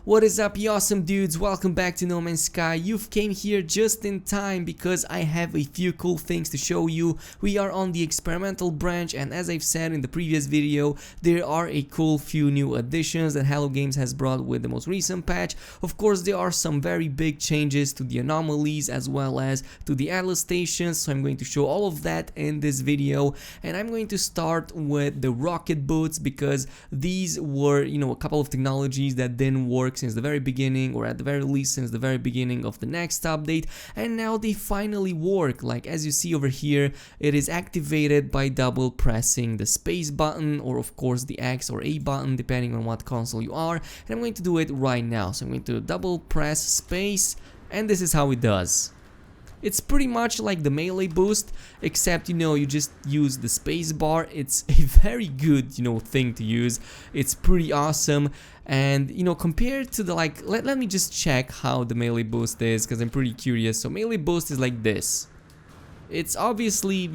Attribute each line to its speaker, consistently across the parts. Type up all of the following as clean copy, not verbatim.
Speaker 1: What is up, you awesome dudes? Welcome back to No Man's Sky. You've came here just in time because I have a few cool things to show you. We are on the experimental branch, and as I've said in the previous video, there are a cool few new additions that Hello Games has brought with the most recent patch. Of course, there are some very big changes to the anomalies as well as to the Atlas stations, so I'm going to show all of that in this video. And I'm going to start with the rocket boots because these were, a couple of technologies that didn't work since the very beginning, or at the very least since the very beginning of the next update, and now they finally work. Like as you see over here, it is activated by double pressing the space button, or of course the X or A button depending on what console you are, and I'm going to do it right now. So I'm going to double press space, and this is how it does. It's pretty much like the melee boost, except you just use the space bar. It's a very good thing to use. It's pretty awesome, and compared to the let me just check how the melee boost is, because I'm pretty curious. So melee boost is like this. It's obviously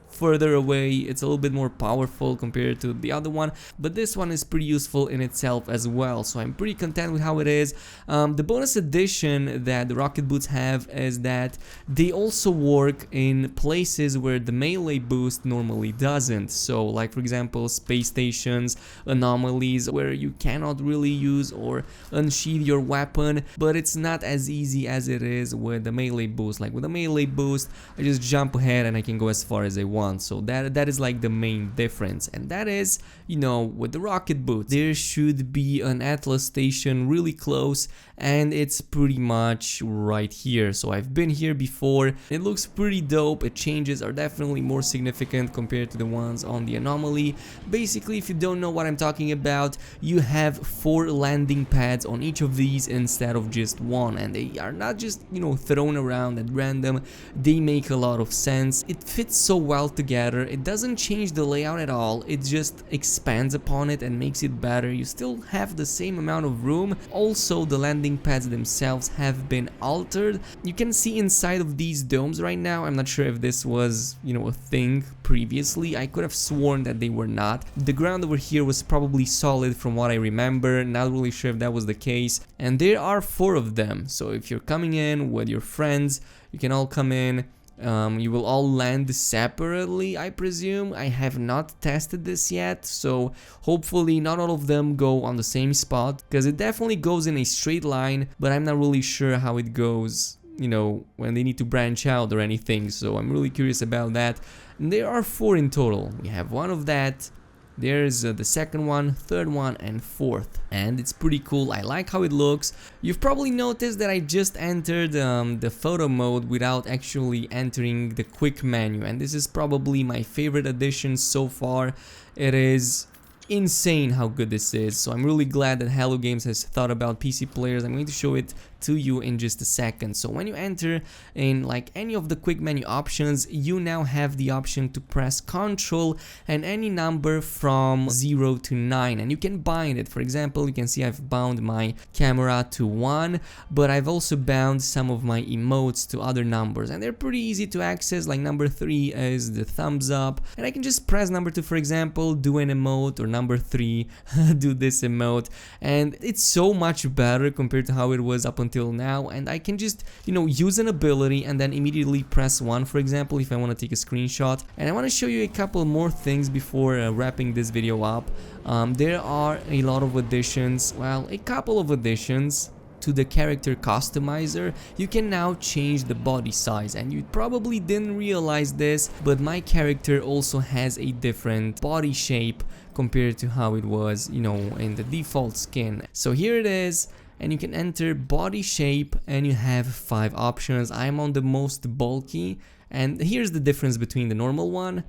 Speaker 1: further away, it's a little bit more powerful compared to the other one, but this one is pretty useful in itself as well, so I'm pretty content with how it is. The bonus addition that the rocket boots have is that they also work in places where the melee boost normally doesn't, so like for example space stations, anomalies where you cannot really use or unsheath your weapon, but it's not as easy as it is with the melee boost. Like with the melee boost, I just jump ahead and I can go as far as I want. So that is like the main difference, and that is with the rocket boots there should be an Atlas station really close, and it's pretty much right here. So I've been here before. It looks pretty dope. Its changes are definitely more significant compared to the ones on the Anomaly. Basically, if you don't know what I'm talking about, you have 4 landing pads on each of these instead of just one, and they are not just thrown around at random. They make a lot of sense. It fits so well together. It doesn't change the layout at all, it just expands upon it and makes it better. You still have the same amount of room. Also, the landing pads themselves have been altered. You can see inside of these domes right now. I'm not sure if this was a thing previously. I could have sworn that they were not. The ground over here was probably solid from what I remember, not really sure if that was the case, and there are 4 of them. So if you're coming in with your friends, you can all come in. You will all land separately, I presume. I have not tested this yet, so hopefully not all of them go on the same spot, because it definitely goes in a straight line, but I'm not really sure how it goes when they need to branch out or anything, so I'm really curious about that. And there are 4 in total. We have 1 of that. There's the second one, third one, and 4th, and it's pretty cool. I like how it looks. You've probably noticed that I just entered the photo mode without actually entering the quick menu, and this is probably my favorite addition so far. It is insane how good this is, so I'm really glad that Hello Games has thought about PC players. I'm going to show it to you in just a second. So when you enter in like any of the quick menu options, you now have the option to press Ctrl and any number from 0 to 9, and you can bind it. For example, you can see I've bound my camera to 1, but I've also bound some of my emotes to other numbers, and they're pretty easy to access. Like number 3 is the thumbs up, and I can just press number 2, for example, do an emote, or number 3 do this emote, and it's so much better compared to how it was up until now. And I can just use an ability and then immediately press 1, for example, if I want to take a screenshot. And I want to show you a couple more things before wrapping this video up. There are a lot of additions, well, a couple of additions to the character customizer. You can now change the body size, and you probably didn't realize this, but my character also has a different body shape compared to how it was in the default skin. So here it is, and you can enter body shape, and you have 5 options. I'm on the most bulky, and here's the difference between the normal one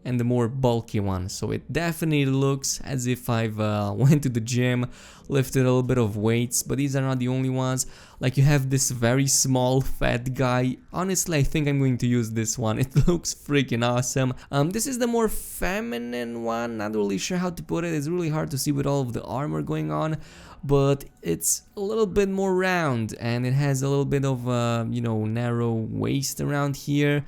Speaker 1: and the more bulky one. So it definitely looks as if I've went to the gym, lifted a little bit of weights, but these are not the only ones. Like you have this very small fat guy. Honestly, I think I'm going to use this one. It looks freaking awesome. This is the more feminine one. Not really sure how to put it. It's really hard to see with all of the armor going on, but it's a little bit more round, and it has a little bit of narrow waist around here.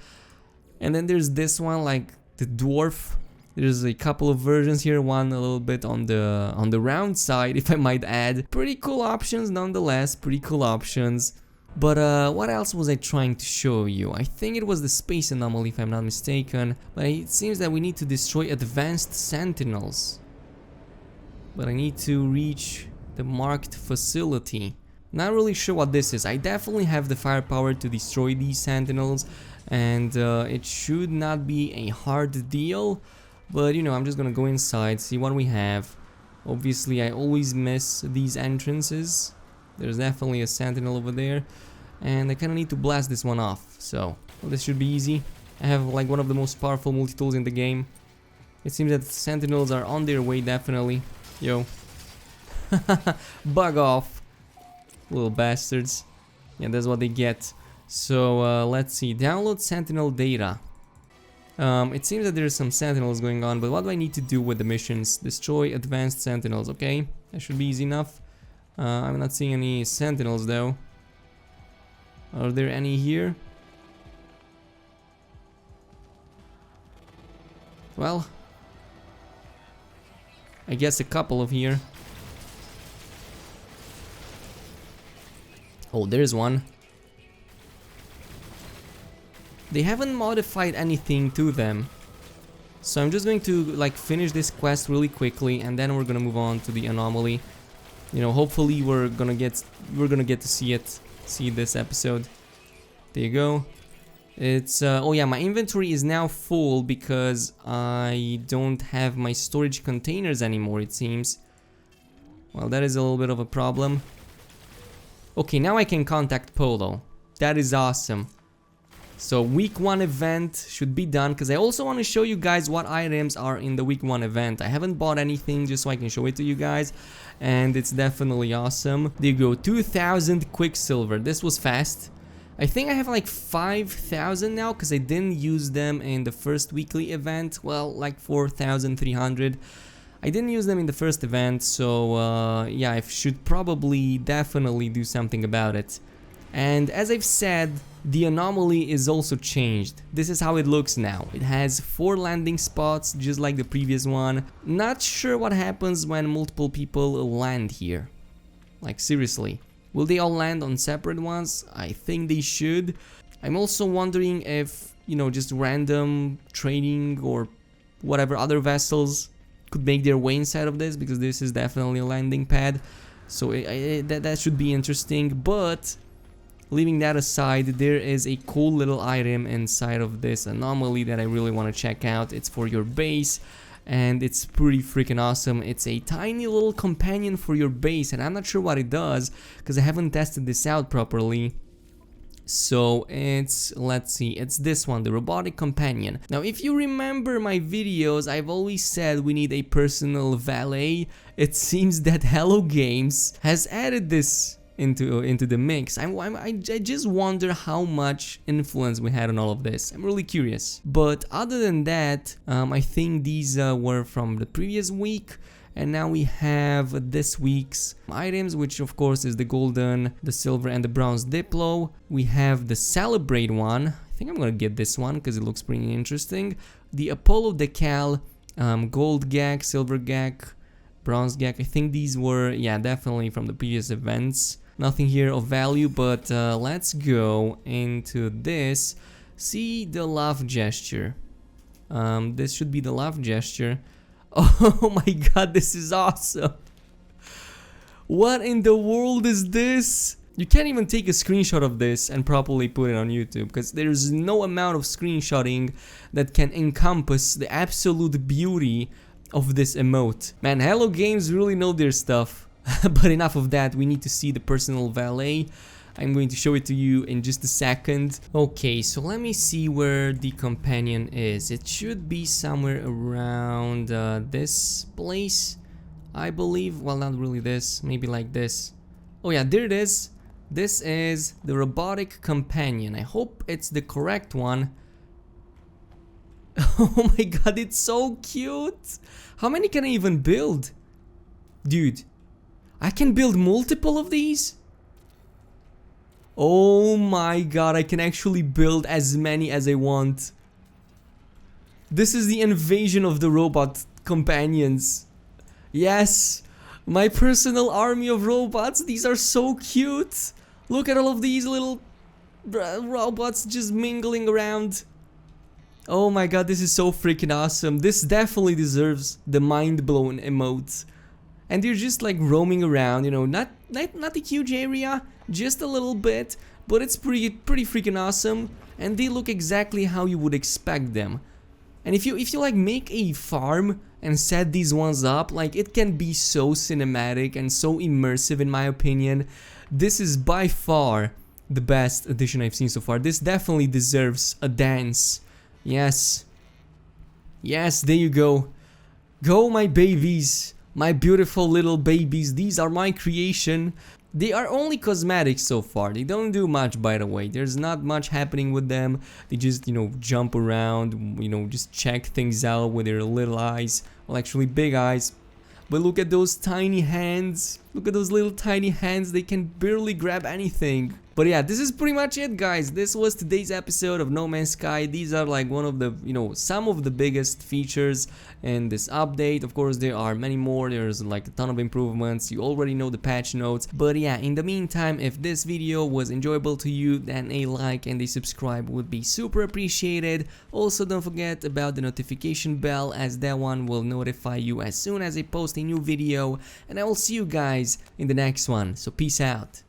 Speaker 1: And then there's this one, like the dwarf. There's a couple of versions here, one a little bit on the round side, if I might add. Pretty cool options nonetheless, pretty cool options. But what else was I trying to show you? I think it was the space anomaly if I'm not mistaken. But it seems that we need to destroy advanced sentinels. But I need to reach the marked facility. Not really sure what this is. I definitely have the firepower to destroy these sentinels. And it should not be a hard deal. But you know, I'm just gonna go inside, see what we have. Obviously I always miss these entrances. There's definitely a sentinel over there. And I kinda need to blast this one off. So, well, this should be easy. I have like one of the most powerful multi-tools in the game. It seems that sentinels are on their way, definitely. Yo. Bug off. Little bastards. Yeah, that's what they get. So, let's see. Download sentinel data. It seems that there's some sentinels going on, but what do I need to do with the missions? Destroy advanced sentinels, okay? That should be easy enough. I'm not seeing any sentinels though. Are there any here? Well, I guess a couple of here. Oh, there's one. They haven't modified anything to them. So I'm just going to like finish this quest really quickly and then we're gonna move on to the anomaly. You know, hopefully we're gonna get to see this episode. There you go. It's oh yeah, my inventory is now full because I don't have my storage containers anymore, it seems. Well, that is a little bit of a problem. Okay, now I can contact Polo. That is awesome. So week 1 event should be done, because I also want to show you guys what items are in the week 1 event. I haven't bought anything just so I can show it to you guys, and it's definitely awesome. There you go, 2000 Quicksilver. This was fast. I think I have like 5000 now because I didn't use them in the first weekly event. Well, like 4300. I didn't use them in the first event, so yeah, I should probably definitely do something about it. And as I've said, the anomaly is also changed. This is how it looks now. It has 4 landing spots, just like the previous one. Not sure what happens when multiple people land here. Like seriously, will they all land on separate ones? I think they should. I'm also wondering if, you know, just random trading or whatever other vessels could make their way inside of this, because this is definitely a landing pad. So that should be interesting, but leaving that aside, there is a cool little item inside of this anomaly that I really want to check out. It's for your base, and it's pretty freaking awesome. It's a tiny little companion for your base, and I'm not sure what it does because I haven't tested this out properly. So it's, let's see, it's this one, the Robotic Companion. Now if you remember my videos, I've always said we need a personal valet. It seems that Hello Games has added this into the mix. I just wonder how much influence we had on all of this. I'm really curious. But other than that, I think these were from the previous week. And now we have this week's items, which of course is the golden, the silver, and the bronze Diplo. We have the Celebrate one. I think I'm gonna get this one because it looks pretty interesting. The Apollo Decal, gold gag, silver gag, bronze gag. I think these were, yeah, definitely from the previous events. Nothing here of value, but let's go into this. See the love gesture. This should be the love gesture. Oh my god, this is awesome. What in the world is this? You can't even take a screenshot of this and properly put it on YouTube, because there's no amount of screenshotting that can encompass the absolute beauty of this emote. Man, Hello Games really know their stuff. But enough of that, we need to see the personal valet. I'm going to show it to you in just a second. Okay, so let me see where the companion is. It should be somewhere around this place, I believe. Well, not really this, maybe like this. Oh yeah, there it is. This is the Robotic Companion. I hope it's the correct one. Oh my god, it's so cute. How many can I even build? Dude, I can build multiple of these? Oh my god, I can actually build as many as I want. This is the invasion of the robot companions. Yes, my personal army of robots. These are so cute. Look at all of these little robots just mingling around. Oh my god, this is so freaking awesome. This definitely deserves the mind blown emote. And they're just like roaming around, you know, not a huge area, just a little bit, but it's pretty freaking awesome. And they look exactly how you would expect them. And if you like make a farm and set these ones up, like it can be so cinematic and so immersive in my opinion. This is by far the best addition I've seen so far. This definitely deserves a dance. Yes. Yes, there you go. Go my babies. My beautiful little babies. These are my creation. They are only cosmetics so far. They don't do much, by the way. There's not much happening with them. They just, you know, jump around, you know, just check things out with their little eyes. Well, actually big eyes. But look at those tiny hands. Look at those little tiny hands. They can barely grab anything. But yeah, this is pretty much it, guys. This was today's episode of No Man's Sky. These are like one of the, you know, some of the biggest features in this update. Of course, there are many more. There's like a ton of improvements. You already know the patch notes. But yeah, in the meantime, if this video was enjoyable to you, then a like and a subscribe would be super appreciated. Also, don't forget about the notification bell, as that one will notify you as soon as I post a new video. And I will see you guys in the next one. So peace out.